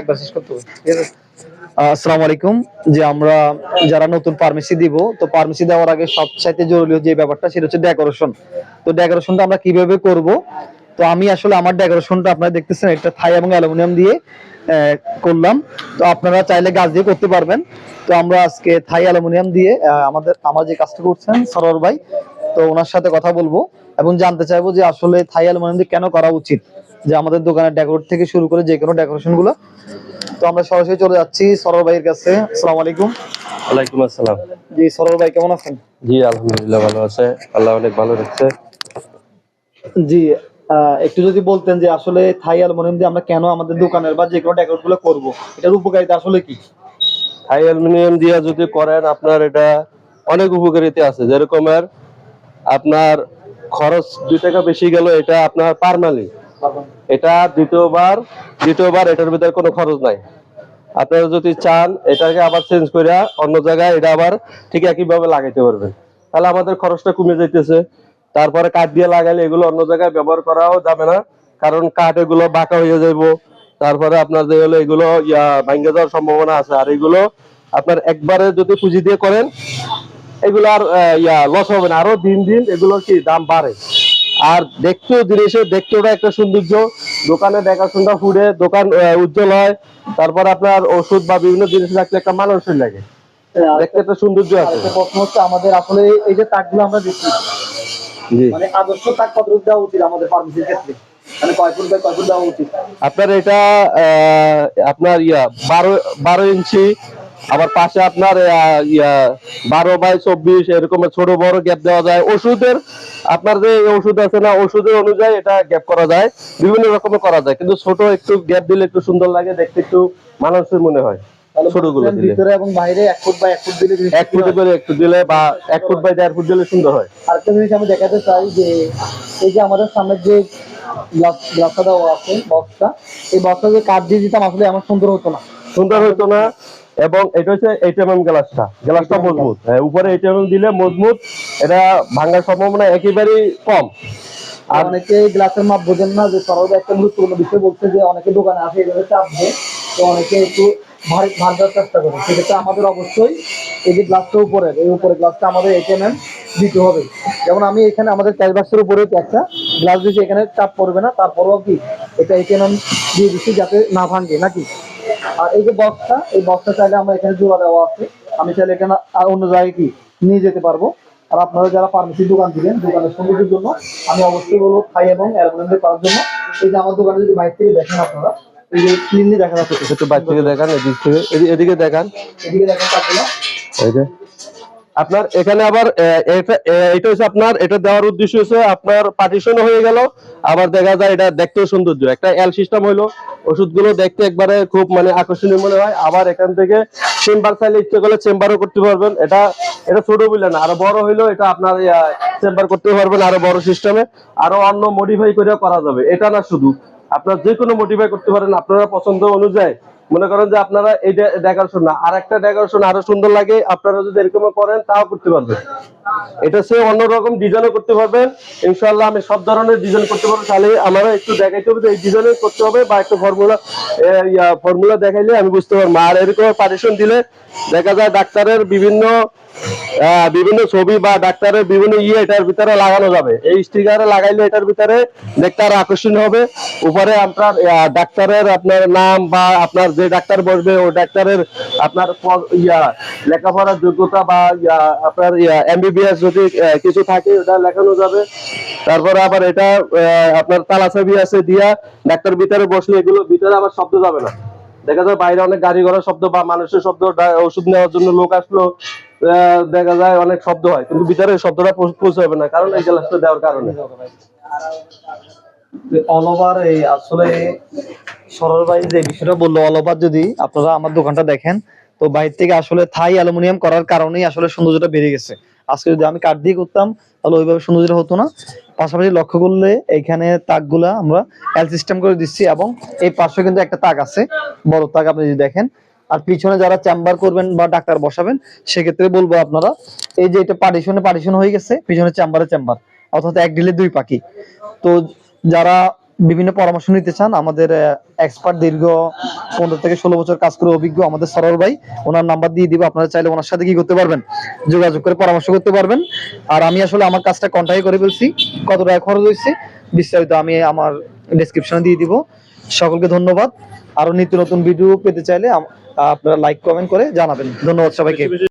একবার শেষ করতে হবে, ঠিক আছে? আসসালামু আলাইকুম। যে আমরা যারা নতুন ফার্মেসি দিব, তো ফার্মেসি দেওয়ার আগে সবচাইতে জরুরি যে ব্যাপারটা সেটা হচ্ছে ডেকোরেশন। তো ডেকোরেশনটা আমরা কিভাবে করব? তো আমি আসলে আমার ডেকোরেশনটা আপনারা দেখতেছেন, এটা থাই এবং অ্যালুমিনিয়াম দিয়ে করলাম। তো আপনারা চাইলে গাছ দিয়ে করতে পারবেন। তো আমরা আজকে থাই অ্যালুমিনিয়াম দিয়ে আমার যে কাজটা করছেন সরোয়ার ভাই, তো ওনার সাথে কথা বলবো এবং জানতে চাইবো যে আসলে থাই অ্যালুমিনিয়াম দিয়ে কেন করা উচিত, যে আমাদের দোকানের ডেকোরেট থেকে শুরু করে যে কোনো ডেকোরেশন গুলো। তো আমরা সরাসরি চলে যাচ্ছি সরোয়ার ভাইয়ের কাছে। আসসালামু আলাইকুম। ওয়ালাইকুম আসসালাম। জি সরোয়ার ভাই, কেমন আছেন? জি আলহামদুলিল্লাহ ভালো আছে, আল্লাহ অনেক ভালো রাখছে। জি, একটু যদি বলতেন যে আসলে থাই অ্যালুমিনিয়াম দিয়ে আমরা কেন আমাদের দোকানের বা যে কোনো ডেকোরেট গুলো করবো, এটার উপকারিতা আসলে কি? হাই অ্যালুমিনিয়াম দিয়ে যদি করেন আপনার এটা অনেক উপকারিতা আছে। যেরকমের আপনার খরচ 2 টাকা বেশি গেল, এটা আপনার পার্মালি, এটা দ্বিতীয়বার এটার ভিতরে কোনো খরচ নাই। আপনারা যদি চান এটাকে আবার চেঞ্জ করে অন্য জায়গায় এটা আবার ঠিক একইভাবে লাগাইতে পারবেন, তাহলে আমাদের খরচটা কমে যাইতেছে। তারপরে কাঠ দিয়ে লাগাইলে এগুলো অন্য জায়গায় ব্যবহার করাও যাবে না, কারণ কাঠ এগুলো বাঁকা হয়ে যাইব। তারপরে আপনার যে হলো এগুলো ভাঙ্গে যাওয়ার সম্ভাবনা আছে। আর এগুলো আপনার একবারে যদি পুঁজি দিয়ে করেন এগুলো আর লস হবে না, আরো দিন দিন এগুলোর কি দাম বাড়ে। আর দেখতেও একটা সৌন্দর্য, দোকানে দেখাশোনা ফুডে দোকান উজ্জ্বল হয়। তারপর আপনার ওষুধ বা বিভিন্ন জিনিস রাখলে একটা মানানসই লাগে, দেখতে একটা সৌন্দর্য আছে। প্রশ্ন হচ্ছে আমাদের আসলে এই যে তাকগুলো আমরা দিচ্ছি, মানে আদর্শ তাক কত দেওয়া উচিত আমাদের ফার্মেসির ক্ষেত্রে, মানে কয় ফুট বাই কয় ফুট দেওয়া উচিত? আপনার এটা আপনার 12 ইঞ্চি, আবার পাশে আপনার 12 বাই 24 এরকম ছোট বড় গ্যাপ দেওয়া যায়। ওষুধের আপনার যে ওষুধ আছে না, ওষুধের অনুযায়ী এটা গ্যাপ করা যায়, বিভিন্ন রকমের করা যায়, কিন্তু ছোট একটু গ্যাপ দিলে একটু সুন্দর লাগে, দেখতে একটু মানানসই মনে হয়। ছোটগুলো দিলে ভিতরে এবং বাইরে 1 ফুট বাই 1 ফুট দিলে 1 ফুট করে একটু দিলে বা 1 ফুট বাই 1.5 ফুট দিলে সুন্দর হয়। আরেকটা জিনিস আমি দেখাতে চাই যে এই যে আমাদের সামনে যে গ্লাসটা দেওয়া আছে, বক্সটা, এই বক্সটা যে কাঠ দিয়ে দিতাম আসলে আমার সুন্দর হতো না। এবং এটা হচ্ছে 8mm গ্লাসটা মজবুত, উপরে 8mm দিলে মজবুত, এটা ভাঙার সম্ভাবনা একেবারেই কম। আর অনেকে গ্লাসের মাপ বোঝেন না, যে সরল একটা গুরুত্বপূর্ণ বিষয় বলছে যে অনেকে দোকানে আসে এভাবে চাপ দেয়, তো অনেকে একটু ভার দেওয়ার চেষ্টা করে। সেক্ষেত্রে আমাদের অবশ্যই এই যে গ্লাসটা উপরে, এই উপরে গ্লাসটা আমাদের 8mm দিতে হবে। যেমন আমি এখানে আমাদের ক্যাশবাক্সের উপরে একটা গ্লাস দিয়েছি, এখানে চাপ পড়বে না, তারপরেও কি এটা 8mm দিয়ে দিচ্ছি যাতে না ভাঙে নাকি। আর এই যে বক্সটা, এই বক্সটা চাইলে আমরা এখানে জোড়া দেওয়া আছে, আমি চাইলে এখানে আর অন্য জায়গায় কি নিয়ে যেতে পারবো। আর আপনারা যারা ফার্মেসির দোকান দিবেন, দোকানের সৌন্দর্যের জন্য আমি অবশ্যই বলবো থাই এবং অ্যালুমিনিয়াম দিয়ে করার জন্য। এই যে আমার দোকানে যদি বাইরে থেকে দেখেন আপনারা, এই যে ক্লিনলি দেখা যাচ্ছে, একটু বাইরে থেকে দেখান, এদিকে দেখান, এদিকে দেখেন কাজগুলো। এই যে আপনার এখানে আবার এটা হচ্ছে আপনার এটা দেওয়ার উদ্দেশ্য হচ্ছে আপনার পার্টিশন হয়ে গেল, আবার দেখা যায় এটা দেখতেও সৌন্দর্য, একটা এল সিস্টেম হইলো, ওষুধগুলো দেখতে একবারে খুব মানে আকর্ষণীয় মনে হয়। আবার এখান থেকে চেম্বার চাইলে ইচ্ছে করলে চেম্বারও করতে পারবেন। এটা ছোট বলে না, আরো বড় হইলো এটা আপনার চেম্বার করতে পারবেন, আরো বড় সিস্টেমে, আরো অন্য মডিফাই করে করা যাবে। এটা না, শুধু আপনার যে কোনো মডিফাই করতে পারেন আপনারা পছন্দ অনুযায়ী। মনে করেন যে আপনারা এই ডেকোরেশন না, আর একটা ডেকোরেশন আরো সুন্দর লাগে, আপনারা যদি এরকম করেন তাও করতে পারবেন। এটা সে অন্যরকম ডিজাইনও করতে পারবেন। ইনশাআল্লাহ আমি সব ধরনের ডিজাইন করতে পারবো, তাহলে আমারও একটু দেখাইতে হবে এই ডিজাইনে করতে হবে, বা একটু ফর্মুলা দেখাইলে আমি বুঝতে পারবো। আর এরকম পার্টিশন দিলে দেখা যায় ডাক্তারের বিভিন্ন ছবি বা ডাক্তারের বিভিন্ন এটার ভিতরে লাগানো যাবে। এই স্টিকারে লাগাইলে এটার ভিতরে দেখতে আরো আকর্ষণীয় হবে। উপরে আপনার ডাক্তারের আপনার নাম বা আপনার যে ডাক্তার বসবে ওই ডাক্তারের আপনার লেখাপড়ার যোগ্যতা বা আপনার এমবিবিএস যদি কিছু থাকে ওটা লেখানো যাবে। তারপরে আবার এটা আপনার তালা চাবি আছে দিয়া ডাক্তার ভিতরে বসলে এগুলো ভিতরে আবার শব্দ যাবে না। দেখা যায় বাইরে অনেক গাড়ি ঘোড়ার শব্দ বা মানুষের শব্দ, ওষুধ নেওয়ার জন্য লোক আসলো, দেখা যায় অনেক শব্দ হয়, কিন্তু ভিতরে শব্দটা পৌঁছাবে না, কারণ এই গ্লাসটা দেওয়ার কারণে। অল ওভার এই আসলে সরল ভাই যে বিষয়টা বললো, অল ওভার যদি আপনারা আমার দোকানটা দেখেন, তো বাইরে থেকে আসলে থাই অ্যালুমিনিয়াম করার কারণেই আসলে সৌন্দর্যটা বেড়ে গেছে। আজকে যদি আমি কাঠ দিয়ে করতাম তাহলে ওইভাবে সৌন্দর্যটা হতো না। পাশাপাশি লক্ষ্য করলে এখানে তাকগুলা আমরা এল সিস্টেম করে দিচ্ছি, এবং এই পাশে কিন্তু একটা তাক আছে, বড় তাক আপনি যদি দেখেন। আর পিছনে যারা চেম্বার করবেন বা ডাক্তার বসাবেন, সেক্ষেত্রে বলবো আপনারা এই যে এটা পার্টিশন হয়ে গেছে, পিছনে চেম্বার, অর্থাৎ এক ঢিলে দুই পাখি। তো যারা বিভিন্ন পরামর্শ নিতে চান, আমাদের এক্সপার্ট দীর্ঘ 15 থেকে 16 বছর কাজ করে অভিজ্ঞ আমাদের সরোয়ার ভাই, ওনার নাম্বার দিয়ে দিব, আপনারা চাইলে ওনার সাথে কি করতে পারবেন, যোগাযোগ করে পরামর্শ করতে পারবেন। আর আমি আসলে আমার কাজটা কন্টাক্ট করে ফেলছি, কত টাকা খরচ হয়েছে বিস্তারিত আমি আমার ডেসক্রিপশনে দিয়ে দিব। সকলকে ধন্যবাদ। আরো নিত্য নতুন ভিডিও পেতে চাইলে আপনারা লাইক কমেন্ট করে জানাবেন। ধন্যবাদ সবাইকে।